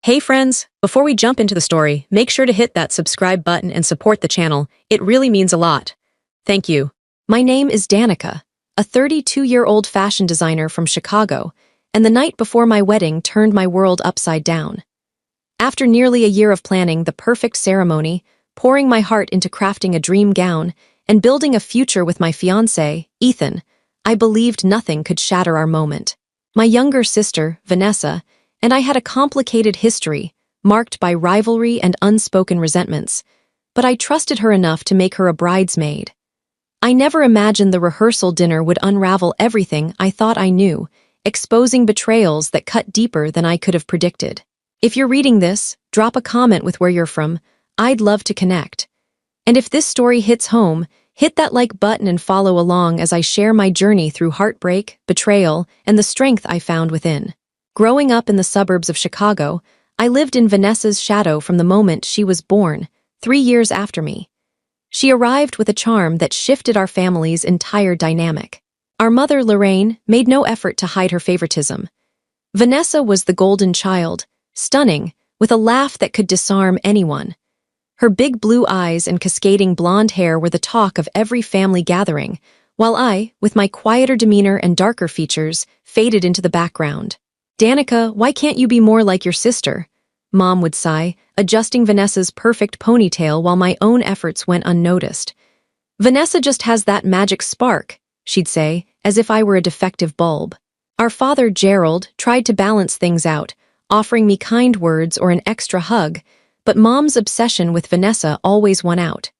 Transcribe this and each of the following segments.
Hey friends, before we jump into the story, make sure to hit that subscribe button and support the channel. It really means a lot. Thank you. My name is Danica, a 32-year-old fashion designer from Chicago, and the night before my wedding turned my world upside down. After nearly a year of planning the perfect ceremony, pouring my heart into crafting a dream gown, and building a future with my fiancé, Ethan, I believed nothing could shatter our moment. My younger sister, Vanessa, and I had a complicated history, marked by rivalry and unspoken resentments, but I trusted her enough to make her a bridesmaid. I never imagined the rehearsal dinner would unravel everything I thought I knew, exposing betrayals that cut deeper than I could have predicted. If you're reading this, drop a comment with where you're from. I'd love to connect. And if this story hits home, hit that like button and follow along as I share my journey through heartbreak, betrayal, and the strength I found within. Growing up in the suburbs of Chicago, I lived in Vanessa's shadow from the moment she was born, 3 years after me. She arrived with a charm that shifted our family's entire dynamic. Our mother, Lorraine, made no effort to hide her favoritism. Vanessa was the golden child, stunning, with a laugh that could disarm anyone. Her big blue eyes and cascading blonde hair were the talk of every family gathering, while I, with my quieter demeanor and darker features, faded into the background. "Danica, why can't you be more like your sister?" Mom would sigh, adjusting Vanessa's perfect ponytail while my own efforts went unnoticed. "Vanessa just has that magic spark," she'd say, as if I were a defective bulb. Our father, Gerald, tried to balance things out, offering me kind words or an extra hug, but Mom's obsession with Vanessa always won out.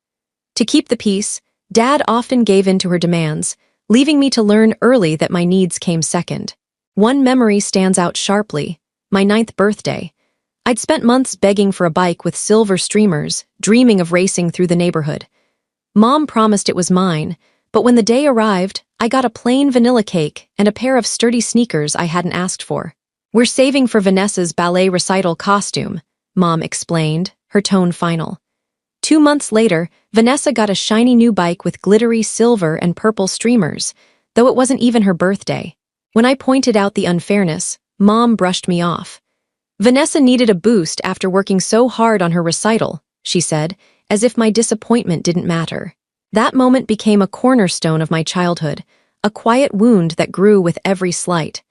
To keep the peace, Dad often gave in to her demands, leaving me to learn early that my needs came second. One memory stands out sharply: my 9th birthday. I'd spent months begging for a bike with silver streamers, dreaming of racing through the neighborhood. Mom promised it was mine, but when the day arrived, I got a plain vanilla cake and a pair of sturdy sneakers I hadn't asked for. "We're saving for Vanessa's ballet recital costume," Mom explained, her tone final. 2 months later, Vanessa got a shiny new bike with glittery silver and purple streamers, though it wasn't even her birthday. When I pointed out the unfairness, Mom brushed me off. "Vanessa needed a boost after working so hard on her recital," she said, as if my disappointment didn't matter. That moment became a cornerstone of my childhood, a quiet wound that grew with every slight.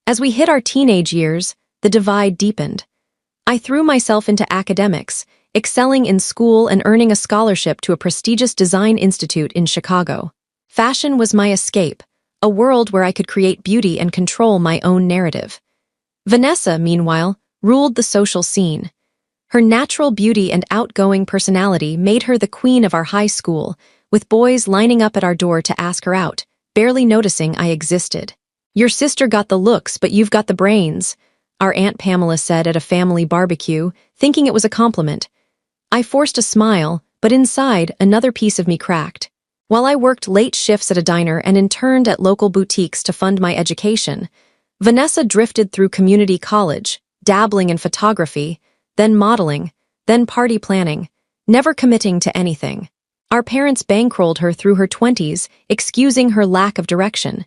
As we hit our teenage years, the divide deepened. I threw myself into academics, excelling in school and earning a scholarship to a prestigious design institute in Chicago. Fashion was my escape, a world where I could create beauty and control my own narrative. Vanessa, meanwhile, ruled the social scene. Her natural beauty and outgoing personality made her the queen of our high school, with boys lining up at our door to ask her out, barely noticing I existed. "Your sister got the looks, but you've got the brains," our Aunt Pamela said at a family barbecue, thinking it was a compliment. I forced a smile, but inside, another piece of me cracked. While I worked late shifts at a diner and interned at local boutiques to fund my education, Vanessa drifted through community college, dabbling in photography, then modeling, then party planning, never committing to anything. Our parents bankrolled her through her 20s, excusing her lack of direction.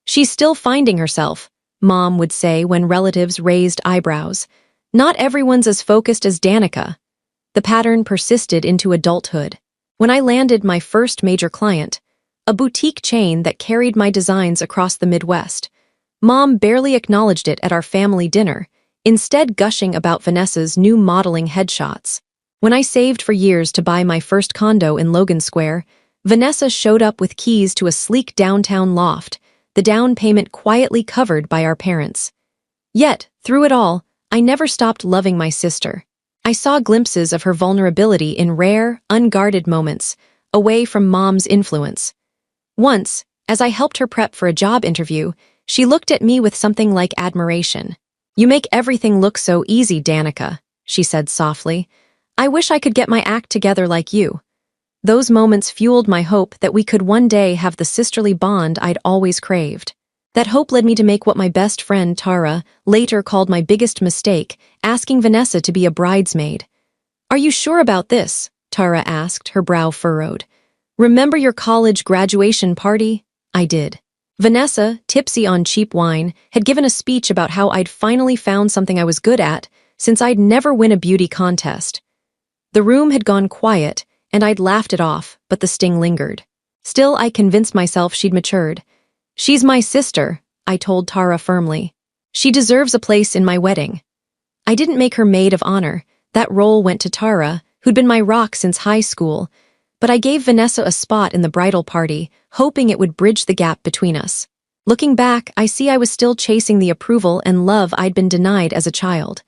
"She's still finding herself," Mom would say when relatives raised eyebrows. "Not everyone's as focused as Danica." The pattern persisted into adulthood. When I landed my first major client, a boutique chain that carried my designs across the Midwest, Mom barely acknowledged it at our family dinner, instead gushing about Vanessa's new modeling headshots. When I saved for years to buy my first condo in Logan Square, Vanessa showed up with keys to a sleek downtown loft, the down payment quietly covered by our parents. Yet, through it all, I never stopped loving my sister. I saw glimpses of her vulnerability in rare, unguarded moments, away from Mom's influence. Once, as I helped her prep for a job interview, she looked at me with something like admiration. "You make everything look so easy, Danica," she said softly. "I wish I could get my act together like you." Those moments fueled my hope that we could one day have the sisterly bond I'd always craved. That hope led me to make what my best friend, Tara, later called my biggest mistake, asking Vanessa to be a bridesmaid. "Are you sure about this?" Tara asked, her brow furrowed. "Remember your college graduation party?" I did. Vanessa, tipsy on cheap wine, had given a speech about how I'd finally found something I was good at, since I'd never win a beauty contest. The room had gone quiet, and I'd laughed it off, but the sting lingered. Still, I convinced myself she'd matured. "She's my sister," I told Tara firmly. "She deserves a place in my wedding." I didn't make her maid of honor. That role went to Tara, who'd been my rock since high school, but I gave Vanessa a spot in the bridal party, hoping it would bridge the gap between us. Looking back, I see I was still chasing the approval and love I'd been denied as a child.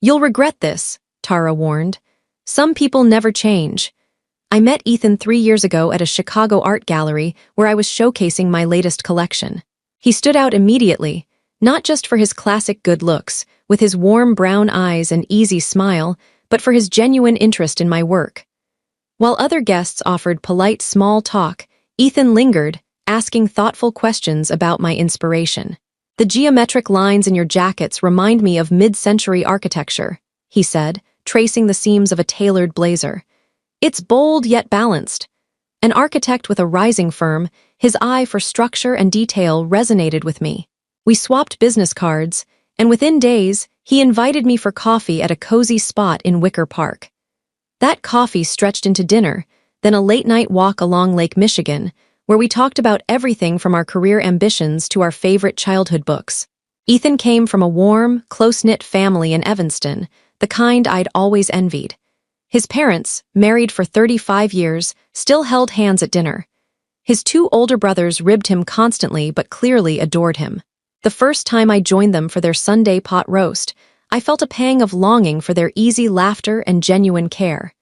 "You'll regret this," Tara warned. "Some people never change." I met Ethan 3 years ago at a Chicago art gallery where I was showcasing my latest collection. He stood out immediately, not just for his classic good looks, with his warm brown eyes and easy smile, but for his genuine interest in my work. While other guests offered polite small talk, Ethan lingered, asking thoughtful questions about my inspiration. "The geometric lines in your jackets remind me of mid-century architecture," he said, tracing the seams of a tailored blazer. "It's bold yet balanced." An architect with a rising firm, his eye for structure and detail resonated with me. We swapped business cards, and within days, he invited me for coffee at a cozy spot in Wicker Park. That coffee stretched into dinner, then a late-night walk along Lake Michigan, where we talked about everything from our career ambitions to our favorite childhood books. Ethan came from a warm, close-knit family in Evanston, the kind I'd always envied. His parents, married for 35 years, still held hands at dinner. His 2 older brothers ribbed him constantly but clearly adored him. The first time I joined them for their Sunday pot roast, I felt a pang of longing for their easy laughter and genuine care.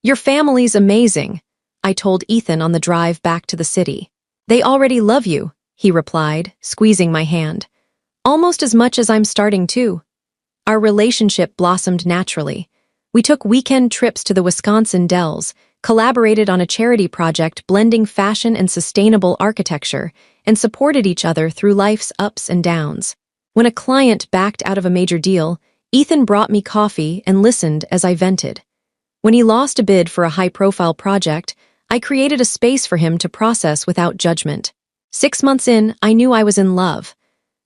"Your family's amazing," I told Ethan on the drive back to the city. "They already love you," he replied, squeezing my hand. "Almost as much as I'm starting to." Our relationship blossomed naturally. We took weekend trips to the Wisconsin Dells, collaborated on a charity project blending fashion and sustainable architecture, and supported each other through life's ups and downs. When a client backed out of a major deal, Ethan brought me coffee and listened as I vented. When he lost a bid for a high-profile project, I created a space for him to process without judgment. 6 months in, I knew I was in love.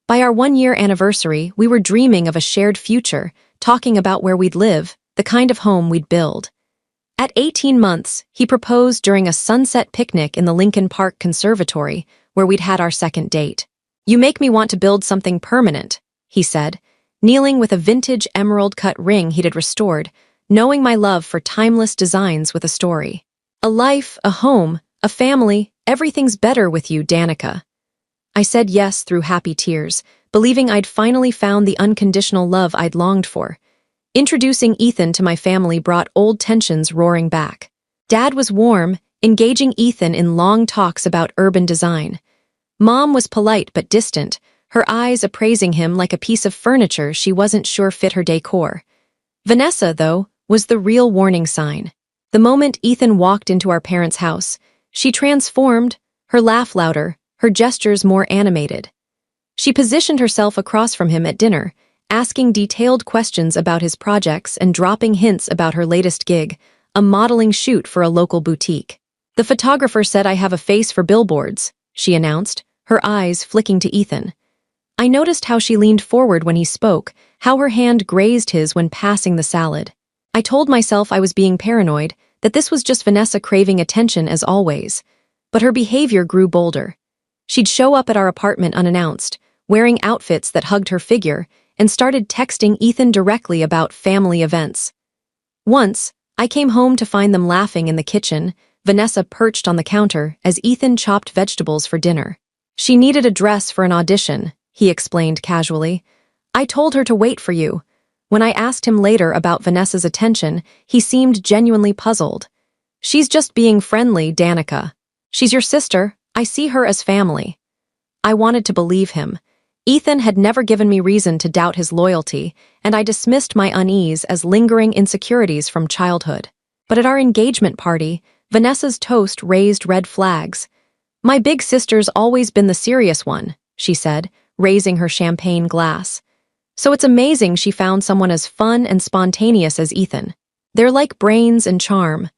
By our 1-year anniversary, we were dreaming of a shared future, talking about where we'd live, the kind of home we'd build. At 18 months, he proposed during a sunset picnic in the Lincoln Park Conservatory, where we'd had our second date. "You make me want to build something permanent," he said, kneeling with a vintage emerald-cut ring he'd restored, knowing my love for timeless designs with a story. "A life, a home, a family, everything's better with you, Danica." I said yes through happy tears, believing I'd finally found the unconditional love I'd longed for. Introducing Ethan to my family brought old tensions roaring back. Dad was warm, engaging Ethan in long talks about urban design. Mom was polite but distant, her eyes appraising him like a piece of furniture she wasn't sure fit her decor. Vanessa, though, was the real warning sign. The moment Ethan walked into our parents' house, she transformed, her laugh louder, her gestures more animated. She positioned herself across from him at dinner, asking detailed questions about his projects and dropping hints about her latest gig, a modeling shoot for a local boutique. "The photographer said I have a face for billboards," she announced, her eyes flicking to Ethan. I noticed how she leaned forward when he spoke, how her hand grazed his when passing the salad. I told myself I was being paranoid, that this was just Vanessa craving attention as always. But her behavior grew bolder. She'd show up at our apartment unannounced, wearing outfits that hugged her figure, and started texting Ethan directly about family events. Once, I came home to find them laughing in the kitchen, Vanessa perched on the counter as Ethan chopped vegetables for dinner. "She needed a dress for an audition," he explained casually. "I told her to wait for you." When I asked him later about Vanessa's attention, he seemed genuinely puzzled. "She's just being friendly, Danica. She's your sister, I see her as family." I wanted to believe him. Ethan had never given me reason to doubt his loyalty, and I dismissed my unease as lingering insecurities from childhood. But at our engagement party, Vanessa's toast raised red flags. "My big sister's always been the serious one," she said, raising her champagne glass. "So it's amazing she found someone as fun and spontaneous as Ethan. They're like brains and charm."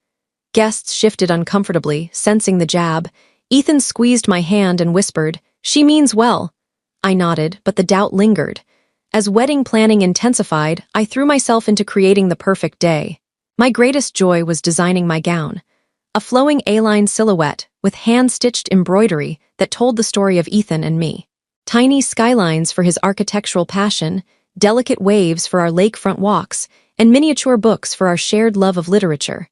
Guests shifted uncomfortably, sensing the jab. Ethan squeezed my hand and whispered, "She means well." I nodded, but the doubt lingered. As wedding planning intensified, I threw myself into creating the perfect day. My greatest joy was designing my gown, a flowing A-line silhouette with hand-stitched embroidery that told the story of Ethan and me. Tiny skylines for his architectural passion, delicate waves for our lakefront walks, and miniature books for our shared love of literature.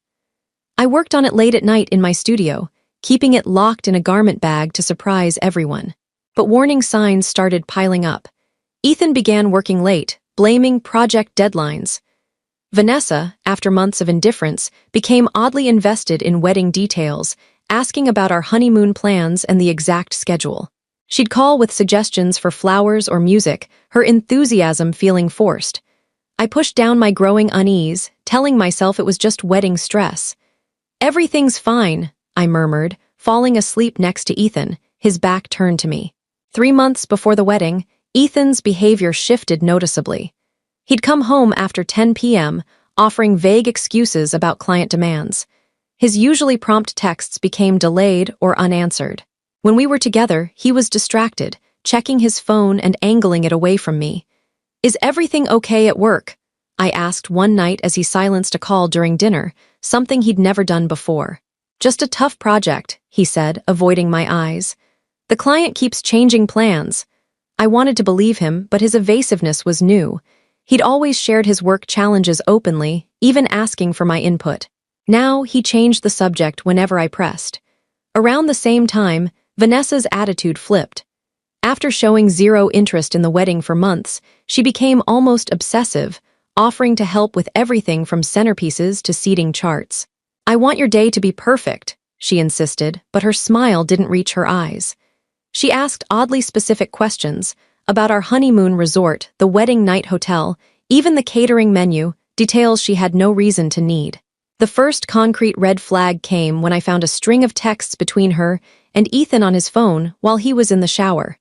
I worked on it late at night in my studio, keeping it locked in a garment bag to surprise everyone. But warning signs started piling up. Ethan began working late, blaming project deadlines. Vanessa, after months of indifference, became oddly invested in wedding details, asking about our honeymoon plans and the exact schedule. She'd call with suggestions for flowers or music, her enthusiasm feeling forced. I pushed down my growing unease, telling myself it was just wedding stress. "Everything's fine," I murmured, falling asleep next to Ethan, his back turned to me. 3 months before the wedding, Ethan's behavior shifted noticeably. He'd come home after 10 p.m., offering vague excuses about client demands. His usually prompt texts became delayed or unanswered. When we were together, he was distracted, checking his phone and angling it away from me. "Is everything okay at work?" I asked one night as he silenced a call during dinner, something he'd never done before. "Just a tough project," he said, avoiding my eyes. "The client keeps changing plans." I wanted to believe him, but his evasiveness was new. He'd always shared his work challenges openly, even asking for my input. Now he changed the subject whenever I pressed. Around the same time, Vanessa's attitude flipped. After showing zero interest in the wedding for months, she became almost obsessive, offering to help with everything from centerpieces to seating charts. "I want your day to be perfect," she insisted, but her smile didn't reach her eyes. She asked oddly specific questions about our honeymoon resort, the wedding night hotel, even the catering menu, details she had no reason to need. The first concrete red flag came when I found a string of texts between her and Ethan on his phone while he was in the shower.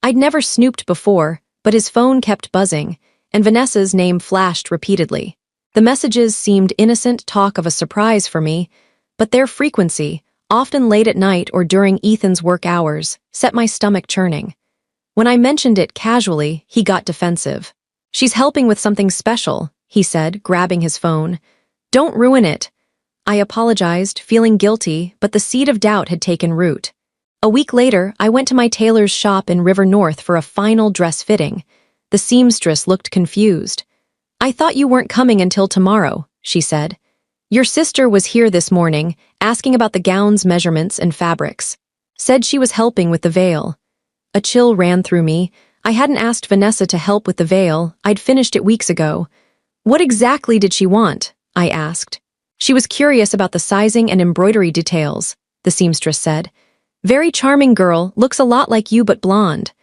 I'd never snooped before, but his phone kept buzzing, and Vanessa's name flashed repeatedly. The messages seemed innocent talk of a surprise for me, but their frequency, often late at night or during Ethan's work hours, set my stomach churning. When I mentioned it casually, he got defensive. "She's helping with something special," he said, grabbing his phone. "Don't ruin it." I apologized, feeling guilty, but the seed of doubt had taken root. A week later, I went to my tailor's shop in River North for a final dress fitting. The seamstress looked confused. "I thought you weren't coming until tomorrow," she said. "Your sister was here this morning, asking about the gown's measurements and fabrics. Said she was helping with the veil." A chill ran through me. I hadn't asked Vanessa to help with the veil, I'd finished it weeks ago. "What exactly did she want?" I asked. "She was curious about the sizing and embroidery details," the seamstress said. "Very charming girl, looks a lot like you but blonde."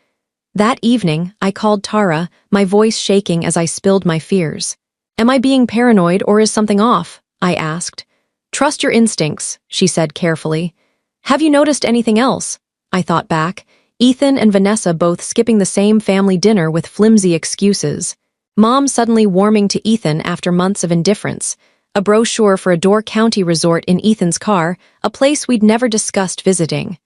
That evening, I called Tara, my voice shaking as I spilled my fears. "Am I being paranoid or is something off?" I asked. "Trust your instincts," she said carefully. "Have you noticed anything else?" I thought back. Ethan and Vanessa both skipping the same family dinner with flimsy excuses. Mom suddenly warming to Ethan after months of indifference. A brochure for a Door County resort in Ethan's car, a place we'd never discussed visiting.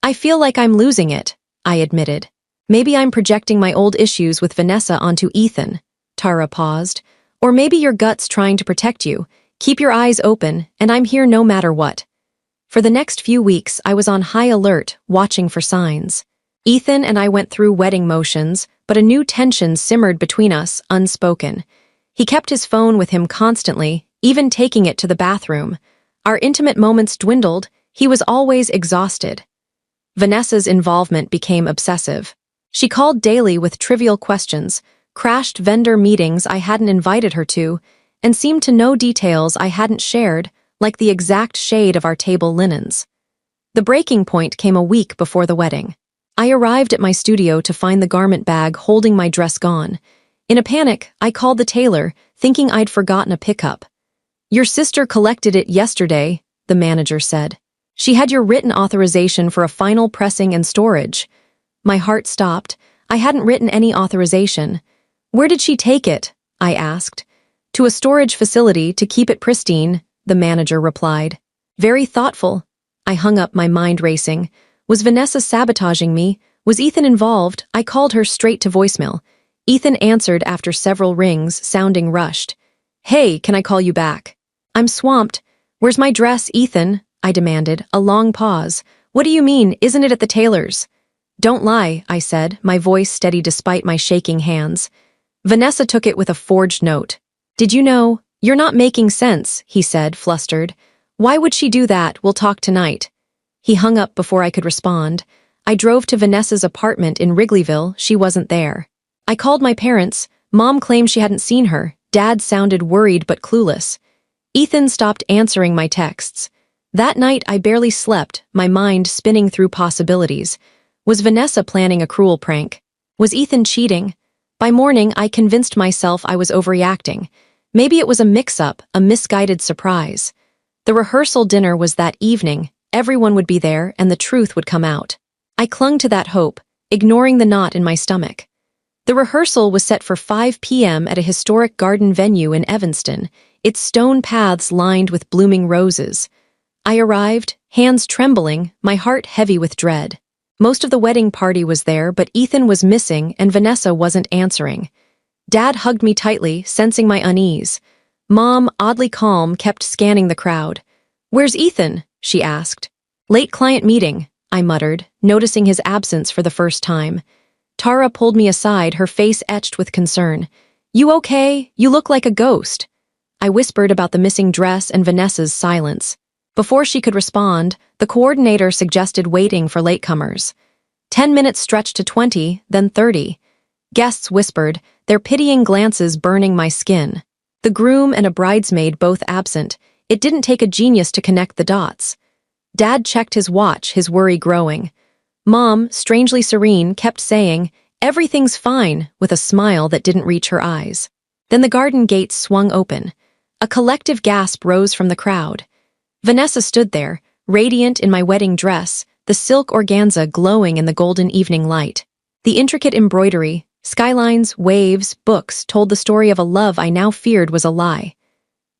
"I feel like I'm losing it," I admitted. "Maybe I'm projecting my old issues with Vanessa onto Ethan." Tara paused. "Or maybe your gut's trying to protect you. Keep your eyes open, and I'm here no matter what." For the next few weeks, I was on high alert, watching for signs. Ethan and I went through wedding motions, but a new tension simmered between us, unspoken. He kept his phone with him constantly, even taking it to the bathroom. Our intimate moments dwindled, he was always exhausted. Vanessa's involvement became obsessive. She called daily with trivial questions, crashed vendor meetings I hadn't invited her to, and seemed to know details I hadn't shared, like the exact shade of our table linens. The breaking point came a week before the wedding. I arrived at my studio to find the garment bag holding my dress gone. In a panic, I called the tailor, thinking I'd forgotten a pickup. "Your sister collected it yesterday," the manager said. "She had your written authorization for a final pressing and storage." My heart stopped. I hadn't written any authorization. "Where did she take it?" I asked. "To a storage facility to keep it pristine," the manager replied. "Very thoughtful." I hung up, my mind racing. Was Vanessa sabotaging me? Was Ethan involved? I called her straight to voicemail. Ethan answered after several rings, sounding rushed. Hey, can I call you back? I'm swamped. Where's my dress, Ethan? I demanded, a long pause. What do you mean, isn't it at the tailor's? Don't lie, I said, my voice steady despite my shaking hands. Vanessa took it with a forged note. Did you know? You're not making sense, he said, flustered. Why would she do that? We'll talk tonight. He hung up before I could respond. I drove to Vanessa's apartment in Wrigleyville. She wasn't there. I called my parents. Mom claimed she hadn't seen her. Dad sounded worried but clueless. Ethan stopped answering my texts. That night I barely slept, my mind spinning through possibilities. Was Vanessa planning a cruel prank? Was Ethan cheating? By morning, I convinced myself I was overreacting. Maybe it was a mix-up, a misguided surprise. The rehearsal dinner was that evening. Everyone would be there, and the truth would come out. I clung to that hope, ignoring the knot in my stomach. The rehearsal was set for 5 p.m. at a historic garden venue in Evanston, its stone paths lined with blooming roses. I arrived, hands trembling, my heart heavy with dread. Most of the wedding party was there, but Ethan was missing and Vanessa wasn't answering. Dad hugged me tightly, sensing my unease. Mom, oddly calm, kept scanning the crowd. Where's Ethan? She asked. Late client meeting, I muttered, noticing his absence for the first time. Tara pulled me aside, her face etched with concern. You okay? You look like a ghost. I whispered about the missing dress and Vanessa's silence. Before she could respond, the coordinator suggested waiting for latecomers. 10 minutes stretched to 20, then 30. Guests whispered, their pitying glances burning my skin. The groom and a bridesmaid both absent. It didn't take a genius to connect the dots. Dad checked his watch, his worry growing. Mom, strangely serene, kept saying, everything's fine, with a smile that didn't reach her eyes. Then the garden gates swung open. A collective gasp rose from the crowd. Vanessa stood there, radiant in my wedding dress, the silk organza glowing in the golden evening light. The intricate embroidery, skylines, waves, books told the story of a love I now feared was a lie.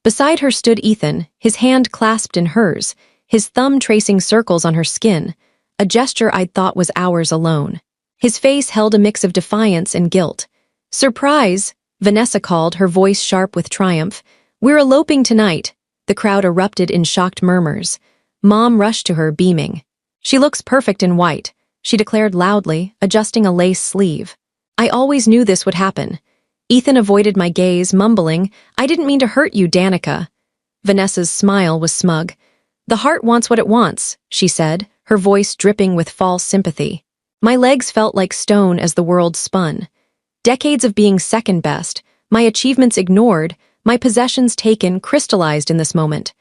Beside her stood Ethan, his hand clasped in hers, his thumb tracing circles on her skin, a gesture I'd thought was ours alone. His face held a mix of defiance and guilt. Surprise, Vanessa called, her voice sharp with triumph. We're eloping tonight. The crowd erupted in shocked murmurs. Mom rushed to her, beaming. She looks perfect in white, she declared loudly, adjusting a lace sleeve. I always knew this would happen. Ethan avoided my gaze, mumbling, I didn't mean to hurt you, Danica. Vanessa's smile was smug. The heart wants what it wants, she said, her voice dripping with false sympathy. My legs felt like stone as the world spun. Decades of being second best, my achievements ignored, my possessions taken, crystallized in this moment.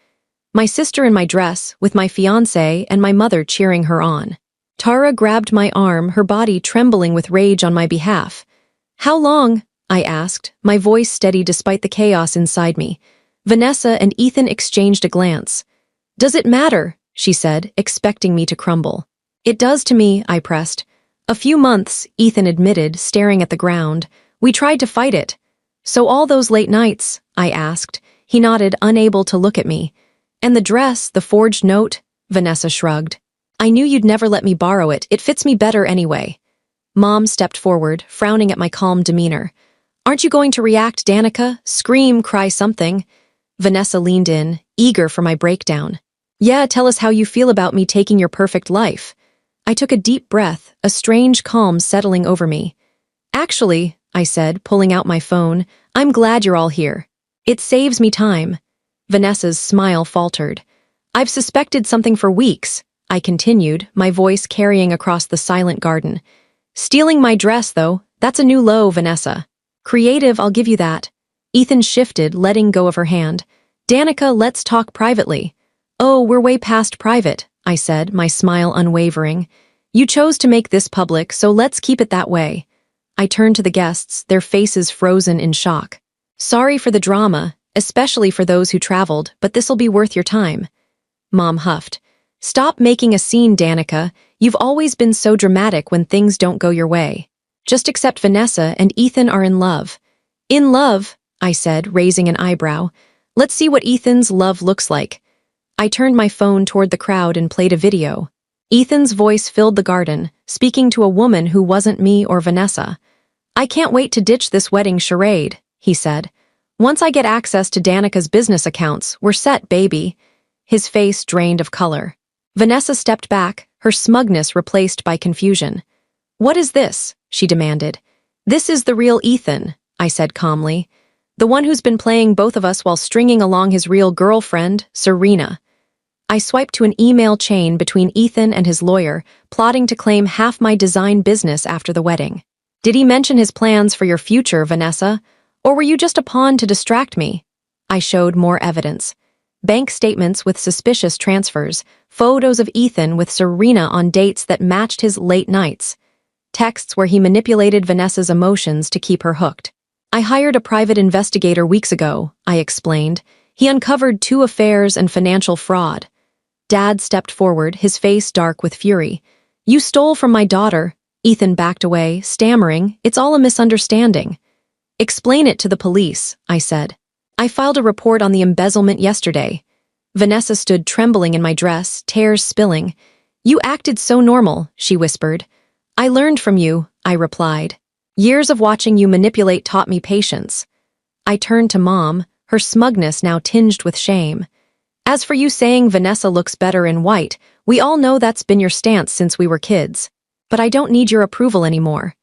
My sister in my dress, with my fiancé and my mother cheering her on. Tara grabbed my arm, her body trembling with rage on my behalf. How long? I asked, my voice steady despite the chaos inside me. Vanessa and Ethan exchanged a glance. Does it matter? She said, expecting me to crumble. It does to me, I pressed. A few months, Ethan admitted, staring at the ground. We tried to fight it. So all those late nights, I asked. He nodded, unable to look at me. And the dress, the forged note? Vanessa shrugged. I knew you'd never let me borrow it. It fits me better anyway. Mom stepped forward, frowning at my calm demeanor. Aren't you going to react, Danica? Scream, cry something. Vanessa leaned in, eager for my breakdown. Yeah, tell us how you feel about me taking your perfect life. I took a deep breath, a strange calm settling over me. Actually, I said, pulling out my phone, I'm glad you're all here. It saves me time. Vanessa's smile faltered. I've suspected something for weeks, I continued, my voice carrying across the silent garden. Stealing my dress, though, that's a new low, Vanessa. Creative, I'll give you that. Ethan shifted, letting go of her hand. Danica, let's talk privately. Oh, we're way past private, I said, my smile unwavering. You chose to make this public, so let's keep it that way. I turned to the guests, their faces frozen in shock. Sorry for the drama, especially for those who traveled, but this'll be worth your time. Mom huffed. Stop making a scene, Danica. You've always been so dramatic when things don't go your way. Just accept Vanessa and Ethan are in love. In love, I said, raising an eyebrow. Let's see what Ethan's love looks like. I turned my phone toward the crowd and played a video. Ethan's voice filled the garden, speaking to a woman who wasn't me or Vanessa. I can't wait to ditch this wedding charade, he said. Once I get access to Danica's business accounts, we're set, baby. His face drained of color. Vanessa stepped back, her smugness replaced by confusion. What is this? She demanded. This is the real Ethan, I said calmly. The one who's been playing both of us while stringing along his real girlfriend, Serena. I swiped to an email chain between Ethan and his lawyer, plotting to claim half my design business after the wedding. Did he mention his plans for your future, Vanessa? Or were you just a pawn to distract me? I showed more evidence. Bank statements with suspicious transfers, photos of Ethan with Serena on dates that matched his late nights, texts where he manipulated Vanessa's emotions to keep her hooked. I hired a private investigator weeks ago, I explained. He uncovered 2 affairs and financial fraud. Dad stepped forward, his face dark with fury. You stole from my daughter. Ethan backed away, stammering, it's all a misunderstanding. Explain it to the police, I said. I filed a report on the embezzlement yesterday. Vanessa stood trembling in my dress, tears spilling. You acted so normal, she whispered. I learned from you, I replied. Years of watching you manipulate taught me patience. I turned to Mom, her smugness now tinged with shame. As for you saying Vanessa looks better in white, we all know that's been your stance since we were kids. But I don't need your approval anymore.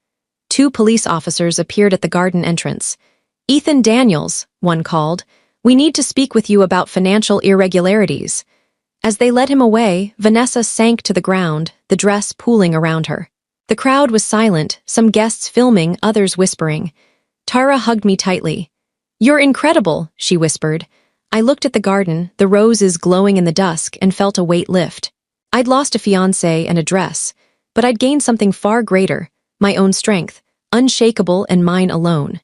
2 police officers appeared at the garden entrance. Ethan Daniels, one called. We need to speak with you about financial irregularities. As they led him away, Vanessa sank to the ground, the dress pooling around her. The crowd was silent, some guests filming, others whispering. Tara hugged me tightly. You're incredible, she whispered. I looked at the garden, the roses glowing in the dusk, and felt a weight lift. I'd lost a fiancé and a dress, but I'd gained something far greater, my own strength, unshakable and mine alone.